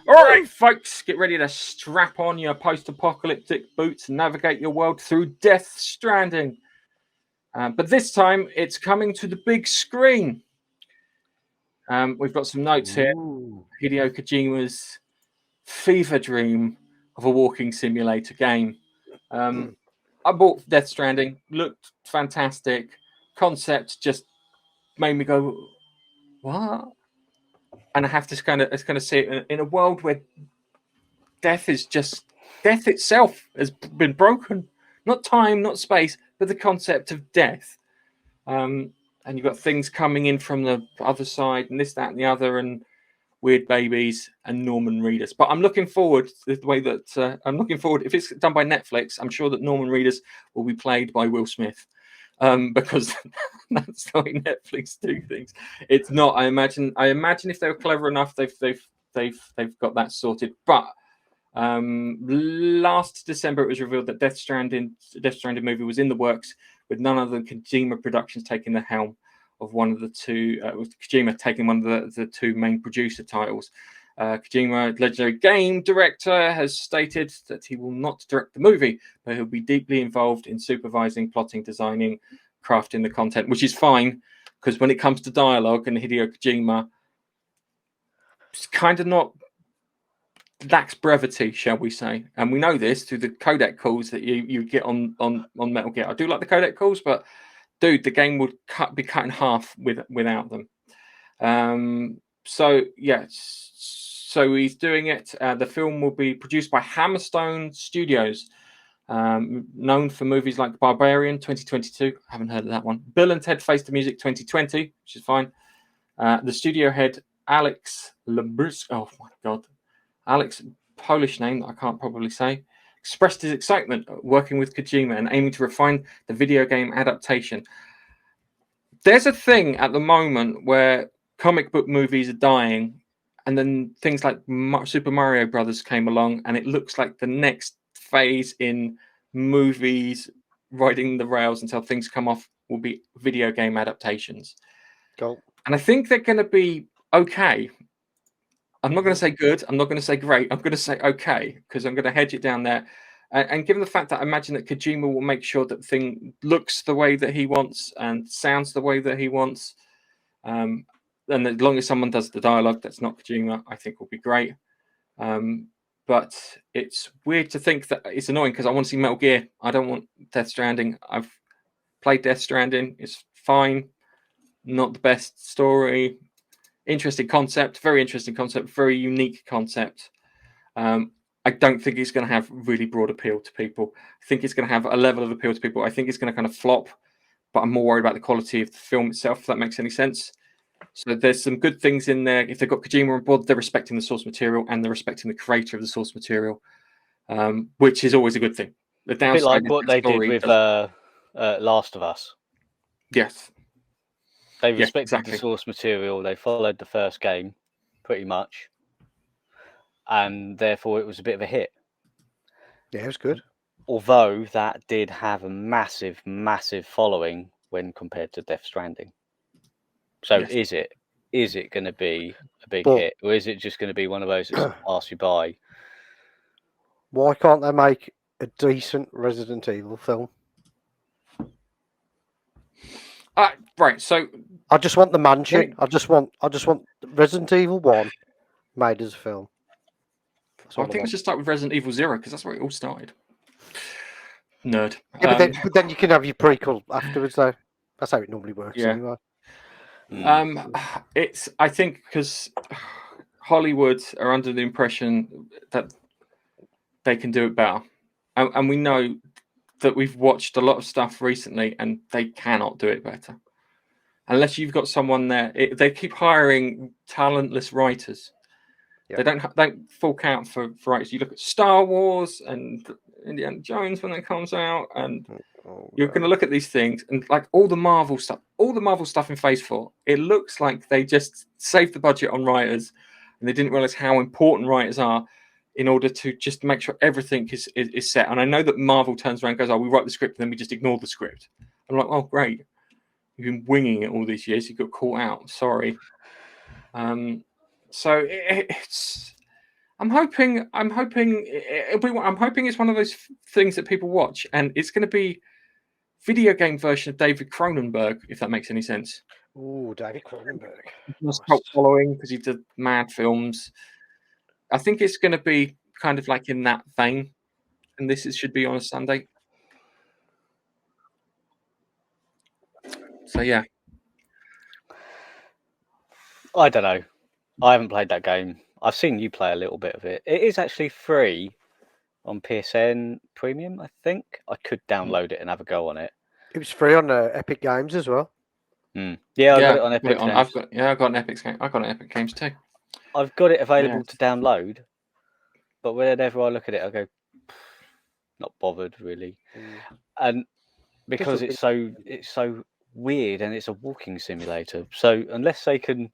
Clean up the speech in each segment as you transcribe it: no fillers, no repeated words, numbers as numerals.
All right, folks, get ready to strap on your post-apocalyptic boots and navigate your world through Death Stranding. But this time, it's coming to the big screen. We've got some notes here. Ooh. Hideo Kojima's fever dream of a walking simulator game. I bought Death Stranding. Looked fantastic. Concept just made me go, what? And I have to kind of see it in a world where death itself has been broken. Not time, not space, but the concept of death. And you've got things coming in from the other side, and this, that, and the other, and weird babies and Norman Reedus. But I'm looking forward to the way that I'm looking forward. If it's done by Netflix, I'm sure that Norman Reedus will be played by Will Smith. Because that's the way Netflix do things. It's not. I imagine if they were clever enough, they've got that sorted. But last December, it was revealed that Death Stranding movie was in the works, with none other than Kojima Productions taking the helm of one of the two. With Kojima taking one of the two main producer titles. Kojima, legendary game director, has stated that he will not direct the movie, but he'll be deeply involved in supervising, plotting, designing, crafting the content, which is fine, because when it comes to dialogue, and Hideo Kojima, it's kind of not lacks brevity, shall we say? And we know this through the codec calls that you get on Metal Gear. I do like the codec calls, but dude, the game would be cut in half without them. So yes, so he's doing it. The film will be produced by Hammerstone Studios, known for movies like Barbarian 2022. I haven't heard of that one. Bill and Ted Face the Music 2020, which is fine. The studio head Alex Labris. Oh my god, Alex, Polish name that I can't probably say, expressed his excitement working with Kojima and aiming to refine the video game adaptation. There's a thing at the moment where comic book movies are dying, and then things like Super Mario Brothers came along, and it looks like the next phase in movies riding the rails until things come off will be video game adaptations. Cool. And I think they're going to be okay. I'm not going to say good. I'm not going to say great. I'm going to say okay, because I'm going to hedge it down there. And given the fact that I imagine that Kojima will make sure that the thing looks the way that he wants and sounds the way that he wants, and as long as someone does the dialogue that's not Kojima, I think will be great. But it's weird to think that it's annoying because I want to see Metal Gear. I don't want Death Stranding. I've played Death Stranding. It's fine. Not the best story. Interesting concept, very interesting concept, very unique concept. I don't think it's going to have really broad appeal to people. I think it's going to have a level of appeal to people. I think it's going to kind of flop, but I'm more worried about the quality of the film itself, if that makes any sense. So there's some good things in there. If they've got Kojima on board, they're respecting the source material and they're respecting the creator of the source material, which is always a good thing. The downside, a bit like is what the they did story with Last of Us. Yes. They respected exactly. the source material. They followed the first game pretty much, and therefore it was a bit of a hit. Yeah, it was good. Although that did have a massive, massive following when compared to Death Stranding. So Yes. is it going to be a big hit, or is it just going to be one of those that pass you by? Why can't they make a decent Resident Evil film? Right. So I just want the mansion. I just want Resident Evil 1 made as a film. I think let's just start with Resident Evil 0 because that's where it all started. Nerd. Yeah, but then you can have your prequel afterwards, though. That's how it normally works, anyway. It's, I think, because Hollywood are under the impression that they can do it better, and we know that we've watched a lot of stuff recently, and they cannot do it better unless you've got someone there. They keep hiring talentless writers. Yeah. They don't fork out for writers. You look at Star Wars and Indiana Jones when it comes out, and you're going to look at these things and like all the Marvel stuff in Phase 4. It looks like they just saved the budget on writers, and they didn't realize how important writers are in order to just make sure everything is set. And I know that Marvel turns around and goes, "Oh, we write the script, and then we just ignore the script." I'm like, "Oh, great! You've been winging it all these years. You got caught out. Sorry." So it's. I'm hoping I'm hoping it's one of those things that people watch, and it's going to be video game version of David Cronenberg, if that makes any sense. Ooh, David Cronenberg. Nice cult following because he did mad films. I think it's going to be kind of like in that vein, and should be on a Sunday. So yeah, I don't know. I haven't played that game. I've seen you play a little bit of it. It is actually free on PSN Premium, I think. I could download it and have a go on it. It was free on Epic Games as well. Yeah, I got it on Epic Games. I've got an Epic game. I've got an Epic Games too. I've got it available to download, but whenever I look at it, I go, not bothered really. And because it's so weird and it's a walking simulator, so unless they can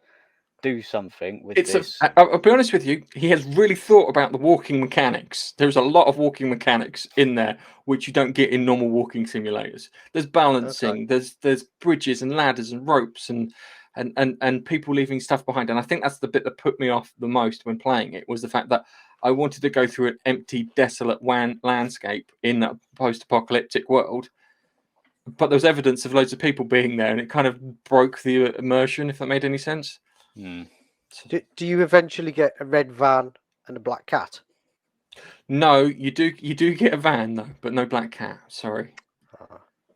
do something with this, I'll be honest with you, he has really thought about the walking mechanics. There's a lot of walking mechanics in there which you don't get in normal walking simulators. There's balancing, there's bridges and ladders and ropes and people leaving stuff behind. And I think that's the bit that put me off the most when playing it, was the fact that I wanted to go through an empty, desolate landscape in a post-apocalyptic world, but there was evidence of loads of people being there, and it kind of broke the immersion, if that made any sense. Do you eventually get a red van and a black cat? No, you do get a van though, but no black cat. Sorry.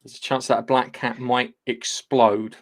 There's a chance that a black cat might explode.